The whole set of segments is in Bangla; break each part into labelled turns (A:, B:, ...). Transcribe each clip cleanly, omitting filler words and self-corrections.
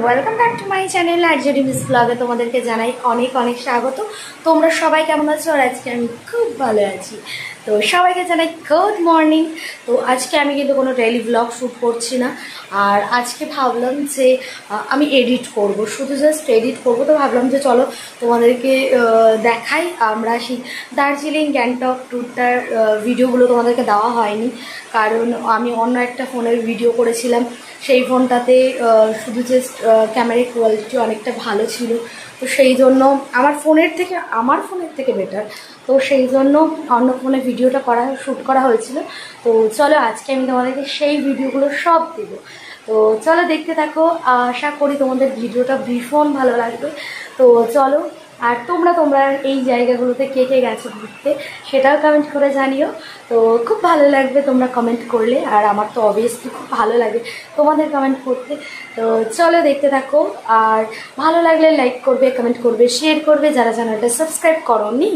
A: Welcome back to my channel RJD miss ব্লগে তোমাদেরকে জানাই অনেক অনেক স্বাগত। তোমরা সবাই কেমন আছো? আর আজকে আমি খুব ভালো আছি। তো সবাইকে জানাই গুড মর্নিং। তো আজকে আমি কিন্তু কোনো ডেইলি ব্লগ শ্যুট করছি না। আর আজকে ভাবলাম যে আমি এডিট করব, শুধু জাস্ট এডিট করব। তো ভাবলাম যে চলো তোমাদেরকে দেখাই। আমরা সেই দার্জিলিং গ্যাংটক ট্যুরটার ভিডিওগুলো তোমাদেরকে দেওয়া হয়নি, কারণ আমি অন্য একটা ফোনের ভিডিও করেছিলাম। সেই ফোনটাতে শুধু জাস্ট ক্যামেরার কোয়ালিটি অনেকটা ভালো ছিল, তো সেই জন্য আমার ফোনের থেকে বেটার। তো সেই জন্য অন্য ফোনে ভিডিওটা শ্যুট করা হয়েছিল। তো চলো আজকে আমি তোমাদেরকে সেই ভিডিওগুলো সব দেবো। তো চলো দেখতে থাকো, আশা করি তোমাদের ভিডিওটা ভীষণ ভালো লাগবে। তো চলো, আর তোমরা এই জায়গাগুলোতে কে কে গেছো ঘুরতে সেটাও কমেন্ট করে জানিও। তো খুব ভালো লাগবে তোমরা কমেন্ট করলে, আর আমার তো অবভিয়াসলি খুব ভালো লাগে তোমাদের কমেন্ট করতে। তো চলো দেখতে থাকো, আর ভালো লাগলে লাইক করবে, কমেন্ট করবে, শেয়ার করবে। যারা চ্যানেলটা সাবস্ক্রাইব করোনি,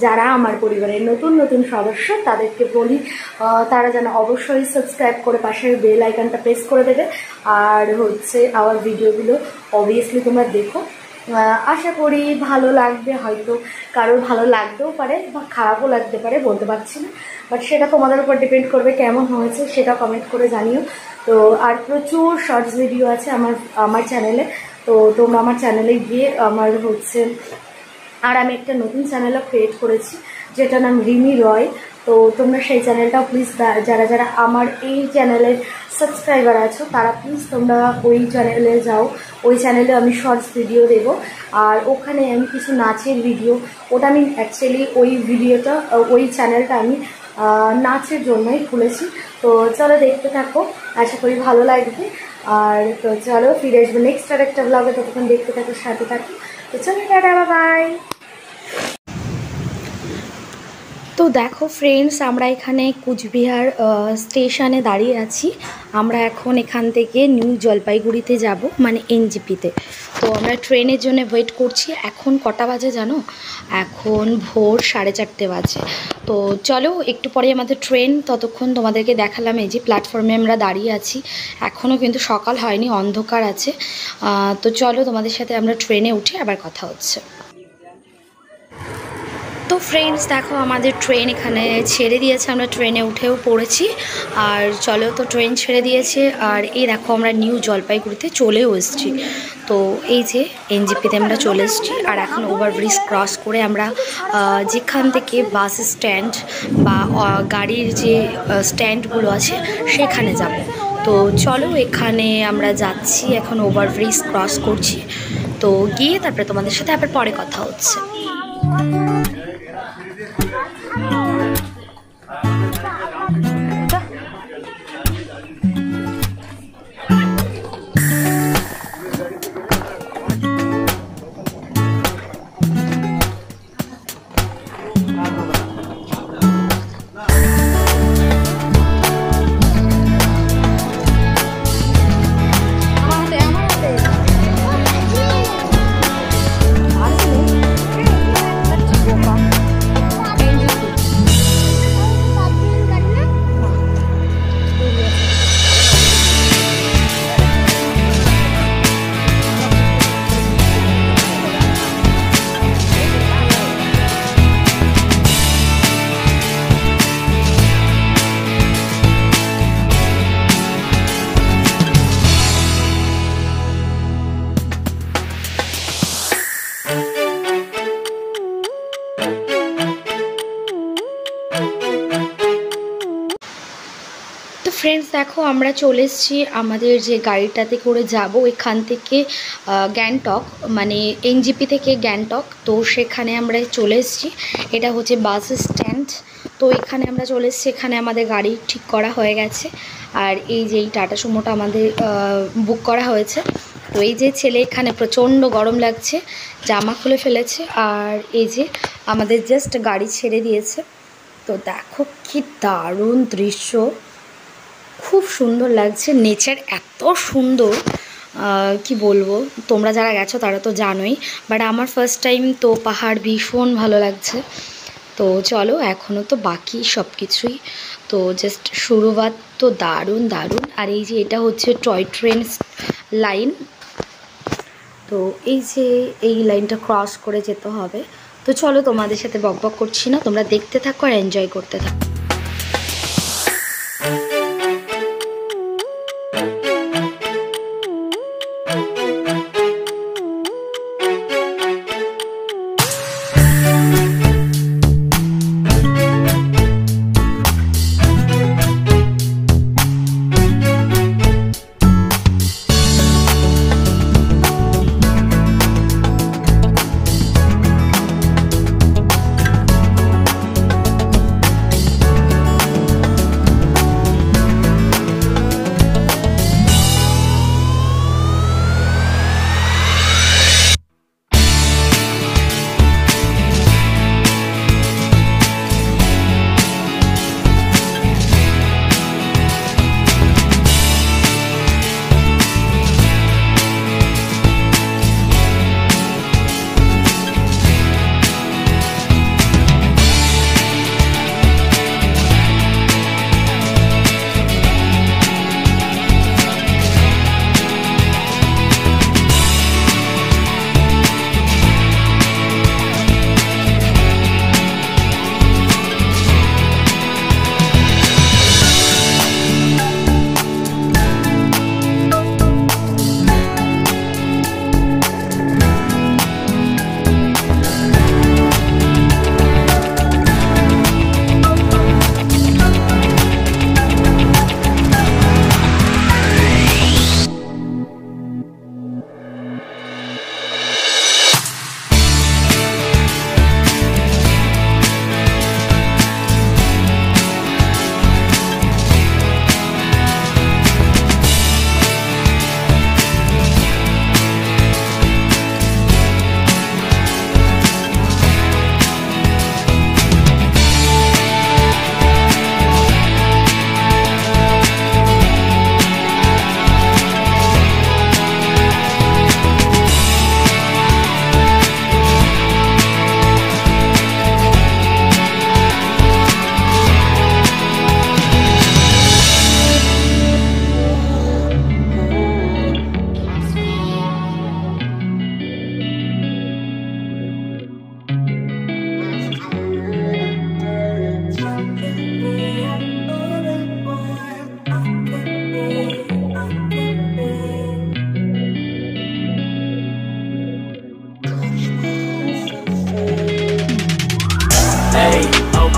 A: যারা আমার পরিবারের নতুন নতুন সদস্য, তাদেরকে বলি তারা যেন অবশ্যই সাবস্ক্রাইব করে পাশের বেল আইকনটা প্রেস করে দেবে। আর আমার ভিডিওগুলো অবভিয়াসলি তোমরা দেখো। আশা করি ভালো লাগবে, হয়তো কারোর ভালো লাগতেও পারে বা খারাপও লাগতে পারে, বলতে পারছি না। বাট সেটা তোমাদের উপর ডিপেন্ড করবে কেমন হয়েছে সেটা কমেন্ট করে জানিও। তো আর প্রচুর শর্টস ভিডিও আছে আমার চ্যানেলে। তো তোমরা আমার চ্যানেলে গিয়ে আর আমি একটা নতুন চ্যানেলও ক্রিয়েট করেছি, যেটার নাম রিমি রয়। তো তোমরা সেই চ্যানেলটাও প্লিজ, যারা যারা আমার এই চ্যানেলের সাবস্ক্রাইবার আছো তারা প্লিজ তোমরা ওই চ্যানেলে যাও। ওই চ্যানেলে আমি শর্টস ভিডিও দেবো, আর ওখানে আমি কিছু নাচের ভিডিও, ওটা আমি অ্যাকচুয়ালি ওই চ্যানেলটা আমি নাচের জন্যই খুলেছি। তো চলো দেখতে থাকো, আশা করি ভালো লাগবে। আর তো চলো ফিরে আসবো নেক্সট আর একটা ব্লগে, ততক্ষণ দেখতে থাকো, সাথে থাকো। তো চলো টাটা, বাই। তো দেখো ফ্রেন্ডস, আমরা এখানে কুচবিহার স্টেশনে দাঁড়িয়ে আছি। আমরা এখন এখান থেকে নিউ জলপাইগুড়িতে যাব, মানে এনজিপিতে। তো আমরা ট্রেনের জন্য ওয়েট করছি। এখন কটা বাজে জানো? এখন ভোর 4:30 বাজে। তো চলো একটু পরে আমাদের ট্রেন, ততক্ষণ তোমাদেরকে দেখালাম। এই যে প্ল্যাটফর্মে আমরা দাঁড়িয়ে আছি, এখনও কিন্তু সকাল হয়নি, অন্ধকার আছে। তো চলো তোমাদের সাথে আমরা ট্রেনে উঠে আবার কথা হচ্ছে। তো ফ্রেন্ডস দেখো, আমাদের ট্রেন এখানে ছেড়ে দিয়েছে, আমরা ট্রেনে উঠেও পড়েছি। আর চলো, তো ট্রেন ছেড়ে দিয়েছে, আর এই দেখো আমরা নিউ জলপাইগুড়িতে চলেও এসেছি। তো এই যে এনজিপিতে আমরা চলে এসেছি, আর এখন ওভারব্রিজ ক্রস করে আমরা যেখান থেকে বাস স্ট্যান্ড বা গাড়ির যে স্ট্যান্ডগুলো আছে সেখানে যাব। তো চলো এখানে আমরা যাচ্ছি, এখন ওভারব্রিজ ক্রস করছি। তো গিয়ে তারপরে তোমাদের সাথে আবার পরে কথা হচ্ছে। তো ফ্রেন্ডস দেখো, আমরা চলে এসেছি আমাদের যে গাড়িটাতে করে যাব এখান থেকে গ্যাংটক, মানে এনজিপি থেকে গ্যাংটক। তো সেখানে আমরা চলে এসেছি, এটা হচ্ছে বাস স্ট্যান্ড। তো এখানে আমরা চলে এসেছি, এখানে আমাদের গাড়ি ঠিক করা হয়ে গেছে। আর এই যে এই টাটা সুমোটা আমাদের বুক করা হয়েছে। তো এই যে ছেলে, এখানে প্রচণ্ড গরম লাগছে, জামা খুলে ফেলেছে। আর এই যে আমাদের জাস্ট গাড়ি ছেড়ে দিয়েছে। তো দেখো কি দারুণ দৃশ্য, খুব সুন্দর লাগছে, নেচার এত সুন্দর, কি বলবো। তোমরা যারা গেছো তারা তো জানোই, বাট আমার ফার্স্ট টাইম, তো পাহাড় ভীষণ ভালো লাগছে। তো চলো, এখনও তো বাকি সব কিছুই, তো জাস্ট শুরুয়াত তো দারুণ দারুণ। আর এই যে এটা হচ্ছে টয় ট্রেন লাইন, তো এই যে এই লাইনটা ক্রস করে যেতে হবে। তো চলো তোমাদের সাথে বকবক করছি না, তোমরা দেখতে থাকো আর এনজয় করতে থাকো।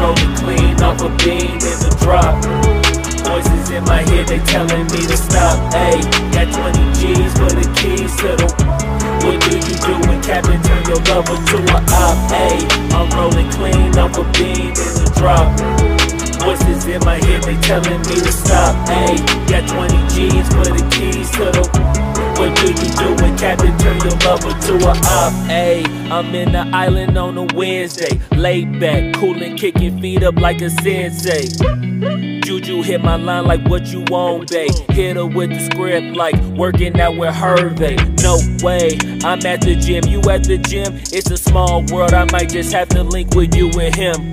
B: rolling clean off a beam in the drop. Voices in my head, they telling me to stop. Ayy, got 20 G's for the keys to the. What do you do when Captain turn your lover to a op? Ayy, I'm rolling clean off a beam in the drop. Voices in my head, they telling me to stop. Ayy, got 20 G's for the keys to the. What do you do when Captain turn your lover to a op? Ayy, I'm in the island on a Wednesday, laid back, coolin', kicking feet up like a sensei. Juju hit my line like what you want, babe. Hit her with the script like working out with Hervey. No way, I'm at the gym, you at the gym. It's a small world, I might just have to link with you and him.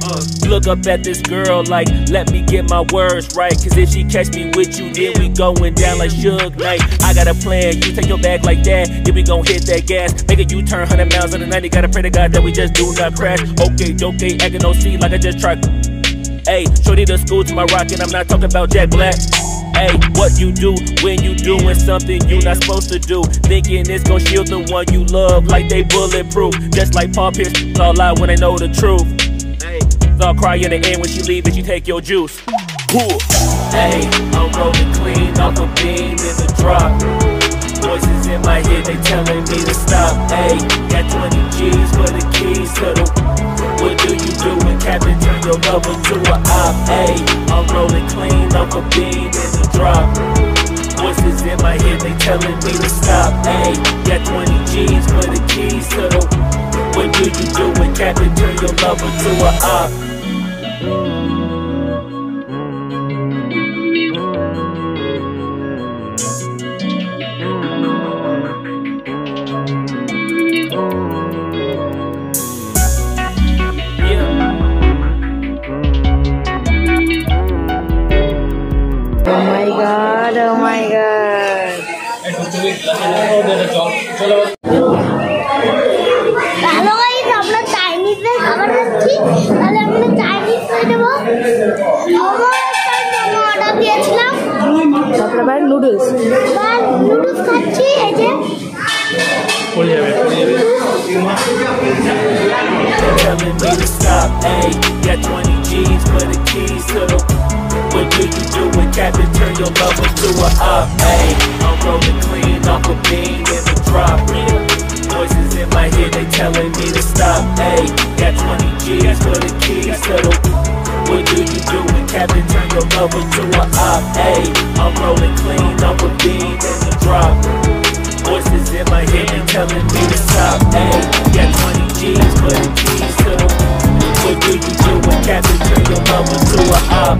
B: Look up at this girl like, let me get my words right. Cause if she catch me with you, then we going down like Suge Knight. I got a plan, you take your bag like that, then we gon' hit that gas. Make a U-turn 100 miles on the 90, gotta pray to God that we just do not crash. Okay, acting no C like I just tried. Ayy, shorty the school to my rock and I'm not talking about Jack Black. Ayy, what you do when you doing something you not supposed to do? Thinking it's gon' shield the one you love like they bulletproof. Just like Paul Pierce, all lie when they know the truth. Ayy, I'll cry in the end when she leave and she take your juice. Ayy, I'm rolling clean off a beam in the drop. Voices in my head, they telling me to stop. Ayy, got 20 G's for the keys to the. What do you do when Captain turn your lover to a op? Ayy, I'm rolling clean off a beam in the drop. Voices in my head, they telling me to stop. Ayy, got 20 G's for the keys to the. What do you do when Captain turn your lover to a op?
A: Oh my god, oh my god.
C: তাহলে আমরা চাইনিজ করে দেবো। মোমো অর্ডার দিয়েছিলাম,
A: তারপরে আবার নুডলস।
C: এবার নুডলস খাচ্ছি। এই যে
B: telling me to stop, ayy. Got 20 G's for the keys to the. What do you do when Captain turn your lover to a op, ayy? I'm rolling clean off a bean in the drop. Voices in my head, they telling me to stop, ayy. Got 20 G's for the keys to the. What do you do when Captain turn your lover to a op, ayy? I'm rolling clean off a bean in the drop. Voices in my head, they telling me to stop, ayy. Got 20 G's for the keys to the. What do you do when Captain turn your lover to a op?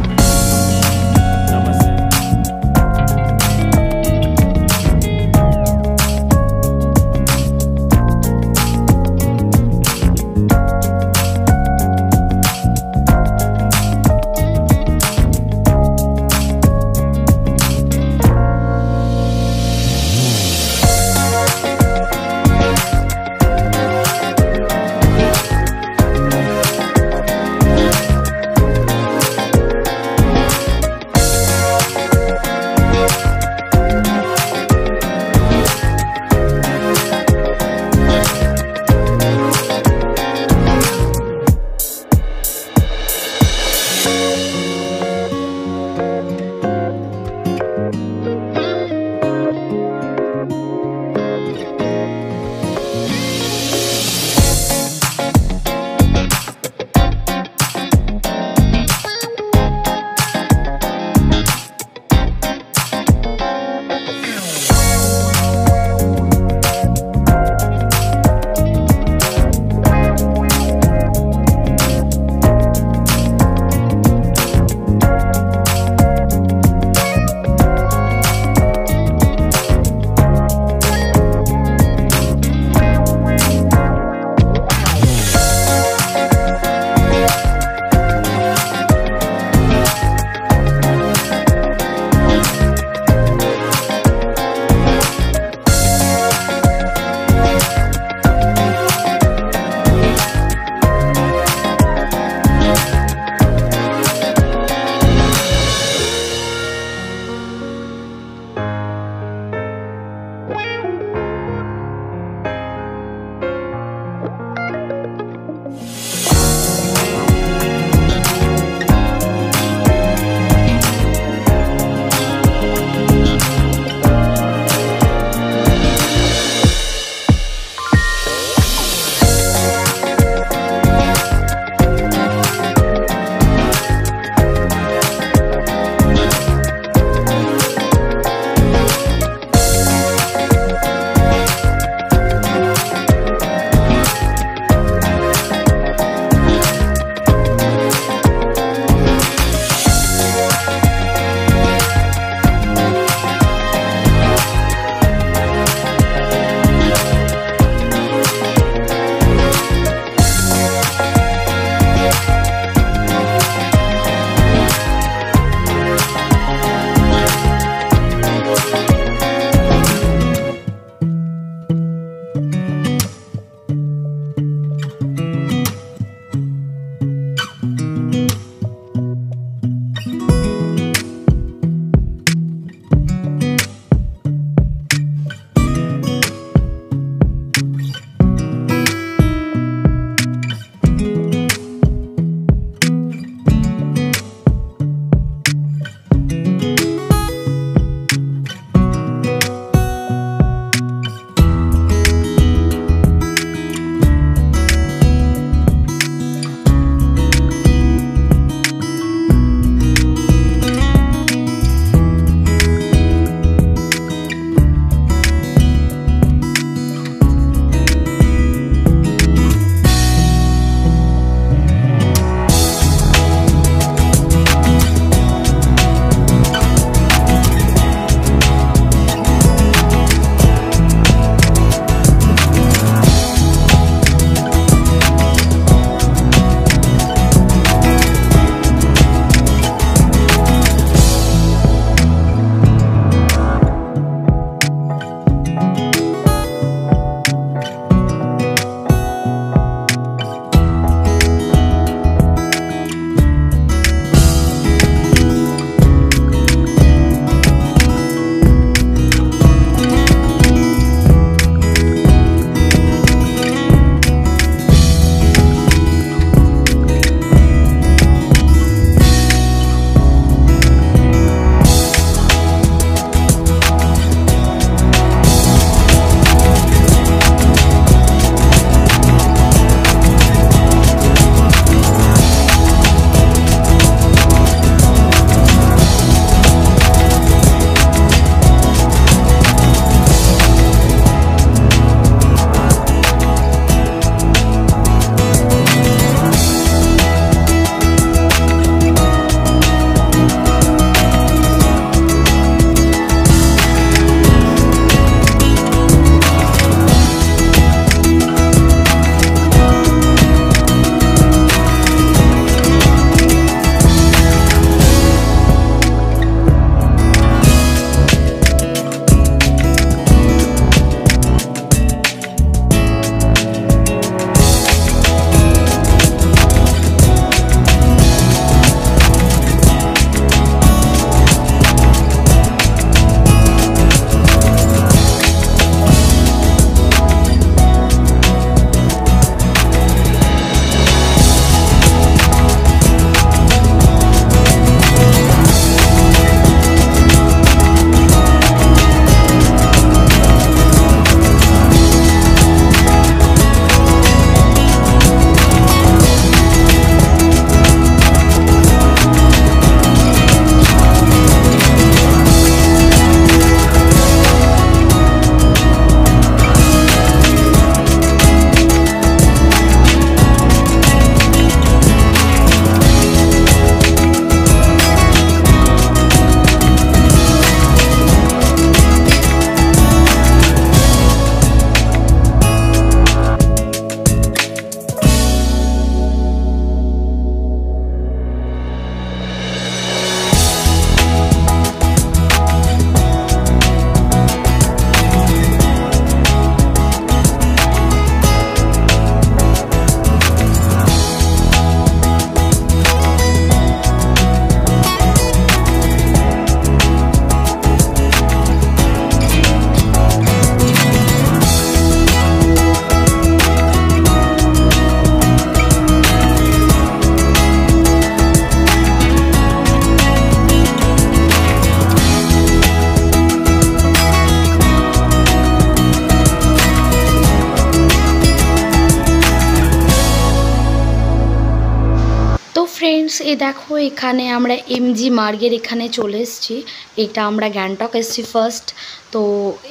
A: Friends, এই দেখো এখানে আমরা এমজি মার্গের এখানে চলে এসেছি। এটা আমরা গ্যাংটক এসেছি ফার্স্ট। তো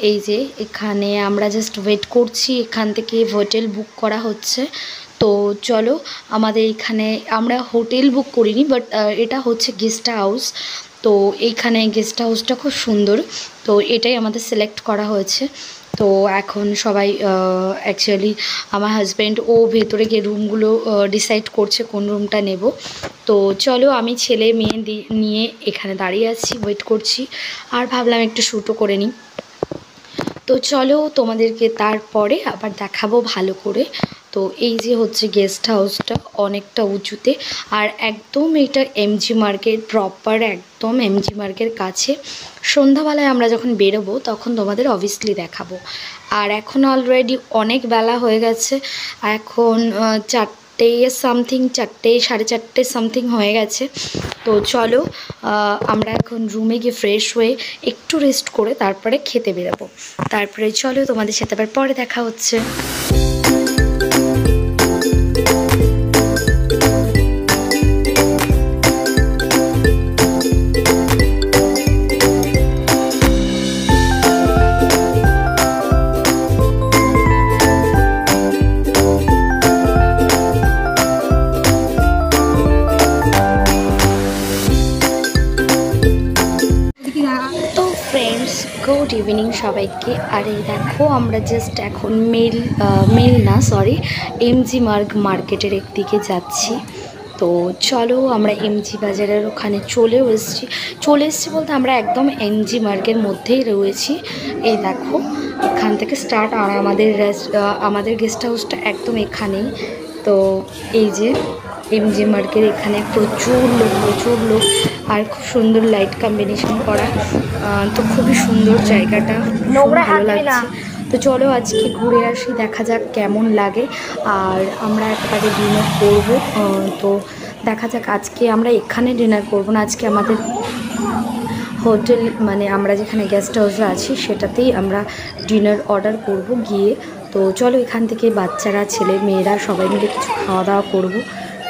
A: এই যে এখানে আমরা জাস্ট ওয়েট করছি, এখান থেকে হোটেল বুক করা হচ্ছে। তো চলো, আমাদের এখানে আমরা হোটেল বুক করিনি, বাট এটা হচ্ছে গেস্ট হাউস। তো এইখানে গেস্ট হাউসটা খুব সুন্দর, তো এটাই আমাদের সিলেক্ট করা হয়েছে। তো এখন সবাই অ্যাকচুয়ালি আমার হাজব্যান্ড ও ভেতরে গিয়ে রুমগুলো ডিসাইড করছে কোন রুমটা নেব। তো চলো, আমি ছেলে মেয়ে নিয়ে এখানে দাঁড়িয়ে আছি, ওয়েট করছি, আর ভাবলাম একটু শ্যুটও করে নিই। তো চলো, তোমাদেরকে তারপরে আবার দেখাবো ভালো করে। তো এই যে হচ্ছে গেস্ট হাউসটা, অনেকটা উঁচুতে, আর একদম এটা এমজি মার্গের প্রপার, একদম এমজি মার্গের কাছে। সন্ধ্যাবেলায় আমরা যখন বেরোবো তখন তোমাদের অবভিয়াসলি দেখাবো। আর এখন অলরেডি অনেক বেলা হয়ে গেছে, এখন 4টে সামথিং, 4টে সাড়ে 4টে সামথিং হয়ে গেছে। তো চলো, আমরা এখন রুমে গিয়ে ফ্রেশ হয়ে একটু রেস্ট করে তারপরে খেতে বেরোবো। তারপরে চলো, তোমাদের সাথে আবার পরে দেখা হচ্ছে। তো ফ্রেন্ডস, গুড ইভিনিং সবাইকে। আর এই দেখো আমরা জাস্ট এখন এমজি মার্গ মার্কেটের একদিকে যাচ্ছি। তো চলো, আমরা এমজি বাজারের ওখানে চলে এসেছি বলতে আমরা একদম এমজি মার্গের মধ্যেই রয়েছি। এই দেখো এখান থেকে স্টার্ট, আর আমাদের গেস্ট হাউসটা একদম এখানেই। তো এই যে এমজি মার্গের এখানে প্রচুর লোক, আর খুব সুন্দর লাইট কম্বিনেশন করা। তো খুবই সুন্দর জায়গাটা, ভালো লাগছে। তো চলো আজকে ঘুরে আসি, দেখা যাক কেমন লাগে। আর আমরা একবারে ডিনার করবো, তো দেখা যাক। আজকে আমরা এখানে ডিনার করবো না, আজকে আমাদের হোটেল, মানে আমরা যেখানে গেস্ট হাউসে আছি সেটাতেই আমরা ডিনার অর্ডার করব গিয়ে। তো চলো, এখান থেকে বাচ্চারা, ছেলে মেয়েরা সবাই মিলে কিছু খাওয়া দাওয়া করবো,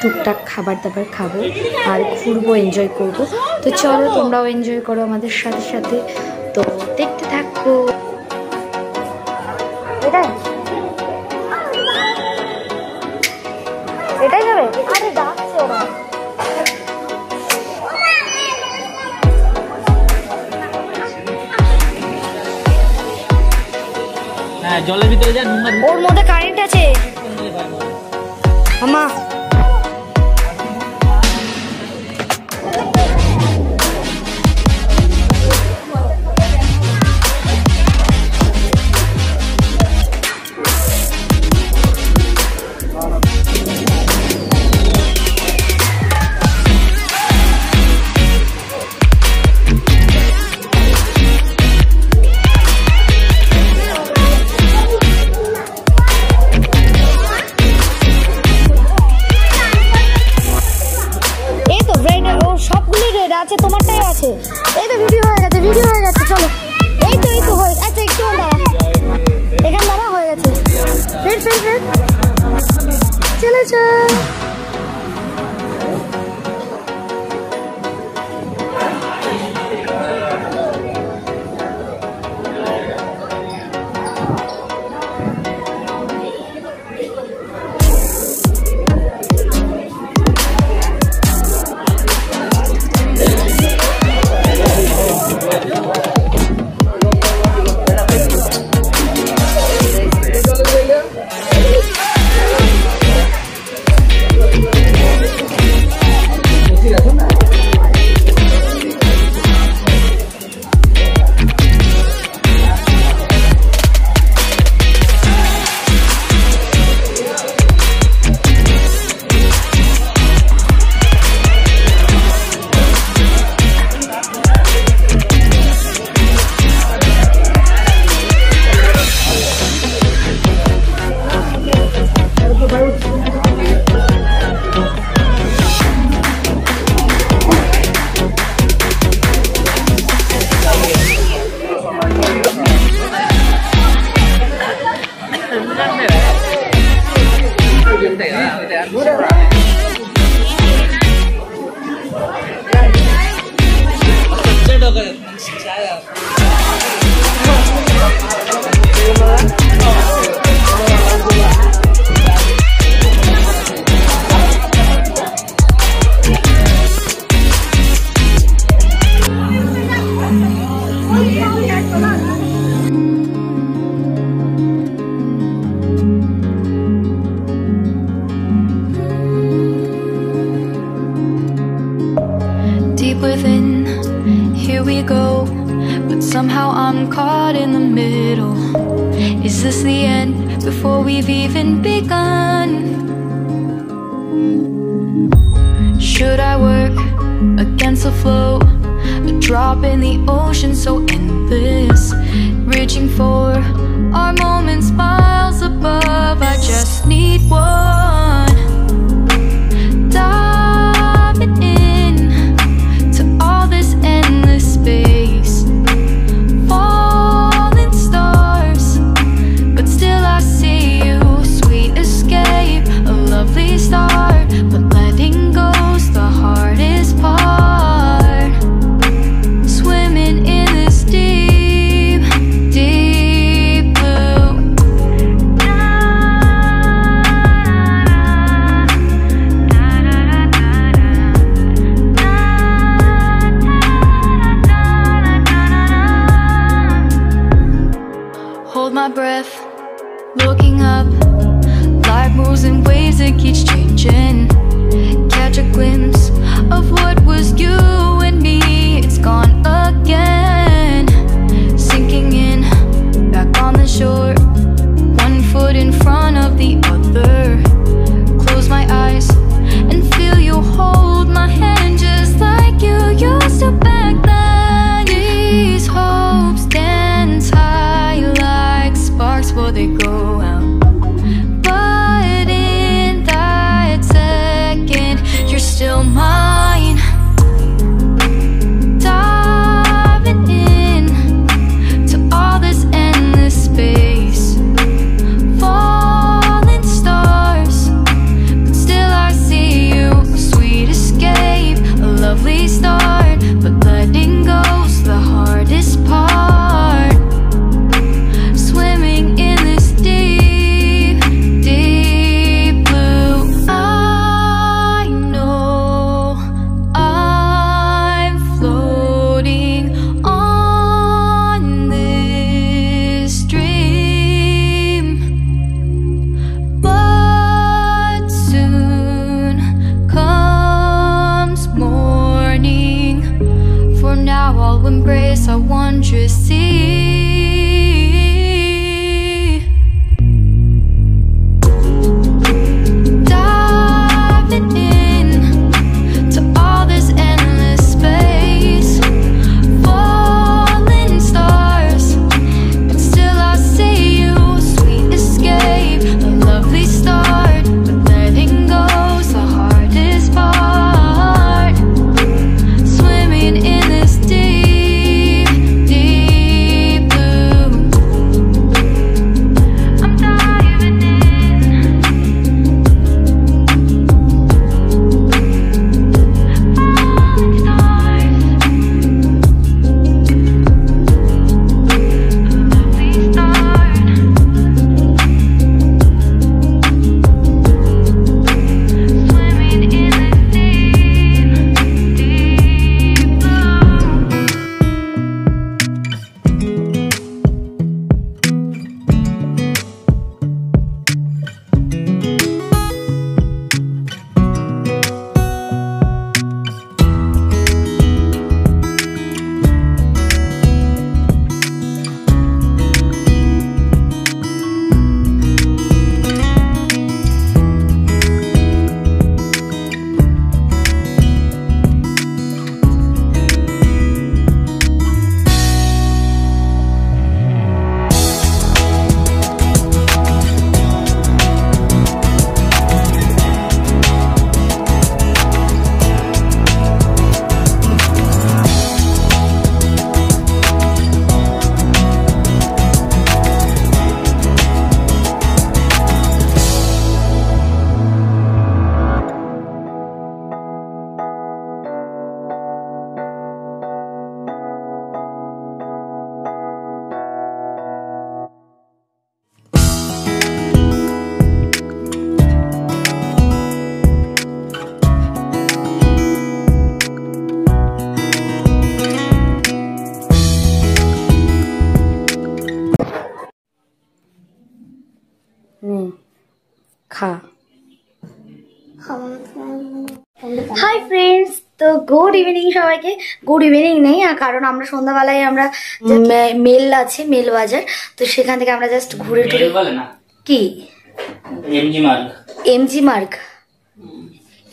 A: টুকটাক খাবার দাবার খাবো, আর ঘুরবো, এনজয় করব। তো চলো, তোমরাও এনজয় করো আমাদের সাথে সাথে। তো দেখতে থাকো। এটাই যাবে। আরে ডাকছে ওরা।
D: হ্যাঁ, জলের ভিতরে যান,
A: ওর মধ্যে কারেন্ট আছে মামা।
E: Is this the end before we've even begun? Should I work against the flow? A drop in the ocean so endless, reaching for our moments miles above. I just need one. Diving in to all this endless space, falling stars, but still I see you. Sweet escape, a lovely start, but letting go's the hardest part. Swimming in this deep, deep blue. Hold my breath, looking up. Life moves in ways that keeps changing. Catch a glimpse of what was you and me. It's gone again. Sinking in, back on the shore. One foot in front of the other. Close my eyes and feel you hold my hand just like you used to back then. These hopes dance high like sparks before they go out. But in that second, you're still mine. Diving in to all this endless space, falling stars, but still I see you. A sweet escape, a lovely start, but letting go's the hardest part. Swimming in this deep, deep blue. I know I'm floating on this dream, but soon comes morning. For now I'll embrace our wondrous sea. Diving in to all this endless space, falling stars, but still I see you. Sweet escape, a lovely start, but letting go's the hardest part. Swimming in this deep, deep blue. I'm diving in. Falling stars, lovely start. Swimming in this deep, deep blue.
A: খা।
C: খাওয়া
A: হাই ফ্রেন্ডস, তো গুড ইভিনিং সবাইকে। গুড ইভিনিং নেই, কারণ আমরা সন্ধ্যাবেলায় আমরা মেল আছে, মেল বাজার, তো সেখান থেকে আমরা জাস্ট ঘুরে টুরে। কি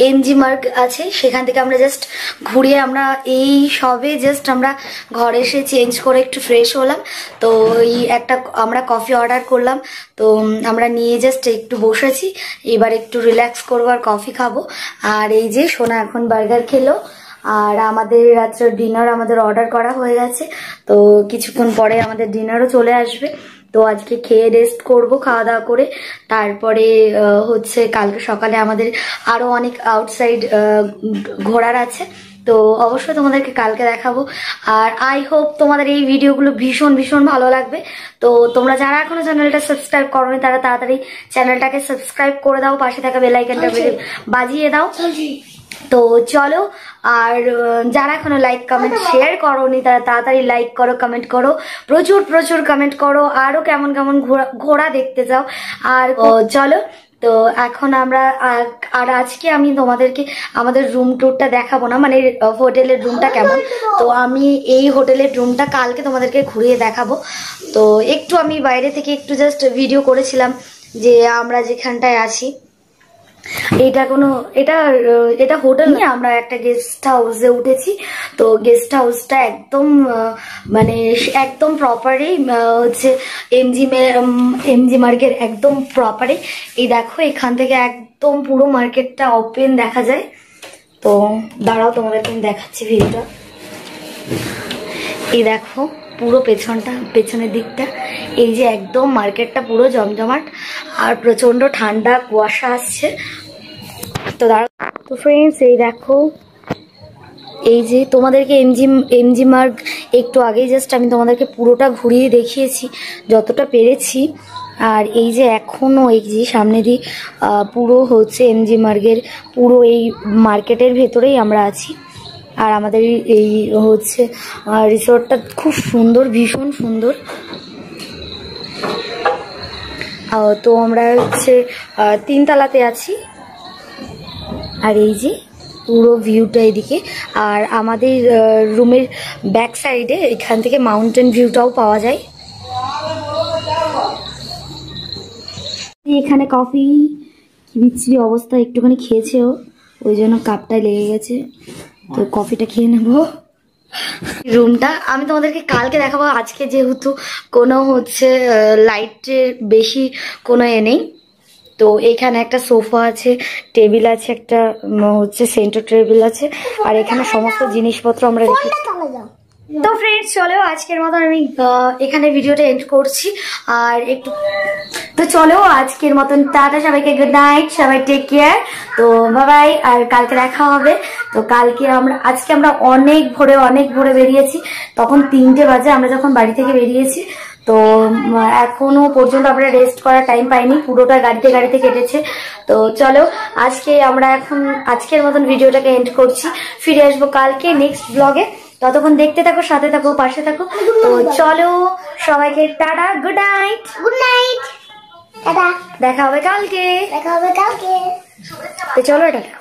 A: এমজি মার্গ আছে, সেখান থেকে আমরা জাস্ট ঘুরিয়ে আমরা এই সবে জাস্ট আমরা ঘরে এসে চেঞ্জ করে একটু ফ্রেশ হলাম। তো এই একটা আমরা কফি অর্ডার করলাম, তো আমরা নিয়ে জাস্ট একটু বসেছি, এবার একটু রিল্যাক্স করবো আর কফি খাবো। আর এই যে সোনা এখন বার্গার খেলো, আর আমাদের রাত্রের ডিনার আমাদের অর্ডার করা হয়ে গেছে, তো কিছুক্ষণ পরে আমাদের ডিনারও চলে আসবে। তো আজকে খেয়ে রেস্ট করব, খাওয়া দাওয়া করে তারপরে হচ্ছে কালকে সকালে আমাদের আরো অনেক আউটসাইড ঘোরার আছে, তো অবশ্যই তোমাদেরকে কালকে দেখাবো। আর আই হোপ তোমাদের এই ভিডিওগুলো ভীষণ ভীষণ ভালো লাগবে। তো তোমরা যারা এখনো চ্যানেলটা সাবস্ক্রাইব করোনি তারা তাড়াতাড়ি চ্যানেলটাকে সাবস্ক্রাইব করে দাও, পাশে থাকা বেল আইকনটা বাজিয়ে দাও। তো চলো, আর যারা এখনো লাইক কমেন্ট শেয়ার করোনি তারা তাড়াতাড়ি লাইক করো, কমেন্ট করো, প্রচুর প্রচুর কমেন্ট করো, আরো কেমন কেমন ঘোড়া দেখতে চাও। আর চলো, তো এখন আমরা আর আজকে আমি তোমাদেরকে আমাদের রুম ট্যুরটা দেখাবো না, মানে হোটেলের রুমটা কেমন, তো আমি এই হোটেলের রুমটা কালকে তোমাদেরকে ঘুরিয়ে দেখাবো। তো একটু আমি বাইরে থেকে একটু জাস্ট ভিডিও করেছিলাম যে আমরা যেখানটায় আছি, এটা হোটেল না, আমরা একটা গেস্ট হাউসে উঠেছি। তো গেস্ট হাউসটা একদম মানে একদম প্রপারই হচ্ছে এমজি মার্কেট একদম প্রপারই। এই দেখো এখান থেকে একদম পুরো মার্কেটটা ওপেন দেখা যায়। তো দাঁড়াও তোমাদেরকে আমি দেখাচ্ছি ভিডিওটা। এই দেখো পুরো পেছনের দিকটা, এই যে একদম মার্কেটটা পুরো জমজমাট, আর প্রচন্ড ঠান্ডা কুয়াশা আসছে। তো তো ফ্রেন্ডস এই দেখো, এই যে তোমাদেরকে এমজি মার্গ একটু আগেই জাস্ট আমি তোমাদেরকে পুরোটা ঘুরিয়ে দেখিয়েছি যতটা পেরেছি। আর এই যে এখনো এই যে সামনে দিয়ে পুরো হচ্ছে এমজি মার্গের পুরো এই মার্কেটের ভেতরেই আমরা আছি। আর আমাদের এই হচ্ছে রিসোর্টটা খুব সুন্দর, ভীষণ সুন্দর। তো আমরা হচ্ছে 3 তলাতে আছি। আর এই যে পুরো ভিউটা এদিকে, আর আমাদের রুমের ব্যাক সাইডে এখান থেকে মাউন্টেন ভিউটাও পাওয়া যায়। এখানে কফি কি বিচ্ছিরি অবস্থা, একটুখানি খেয়েছেও, ওই জন্য কাপটায় লেগে গেছে, তো কফিটা খেয়ে নেবো। রুমটা আমি তোমাদেরকে কালকে দেখাবো, আজকে যেহেতু কোনো হচ্ছে লাইটের বেশি কোনো নেই। তো এখানে একটা সোফা আছে, টেবিল আছে, একটা হচ্ছে সেন্টার টেবিল আছে, আর এখানে সমস্ত জিনিসপত্র আমরা রেখে। তো ফ্রেন্ডস চলো আজকের মতো আমি এখানে ভিডিওটা এন্ড করছি। আর একটু তো চলো আজকের মতন টাটা সবাইকে, গুড নাইট, সবাই টেক কেয়ার। তো বাই বাই, আর কালকে দেখা হবে। তো কালকে আজকে আমরা অনেক ভোরে বেরিয়েছি, তখন 3টে বাজে আমরা যখন বাড়ি থেকে বেরিয়েছি। তো এখনো পর্যন্ত আমরা রেস্ট করার টাইম পাইনি, পুরোটা গাড়িতে কেটেছে। তো চলো আজকের মতন ভিডিওটাকে এন্ড করছি, ফিরে আসবো কালকে নেক্সট ব্লগে। ততক্ষণ দেখতে থাকো, সাথে থাকো, পাশে থাকো। তো চলো সবাইকে টাটা, গুড নাইট, টাটা, দেখা হবে কালকে। তো চলো টাটা।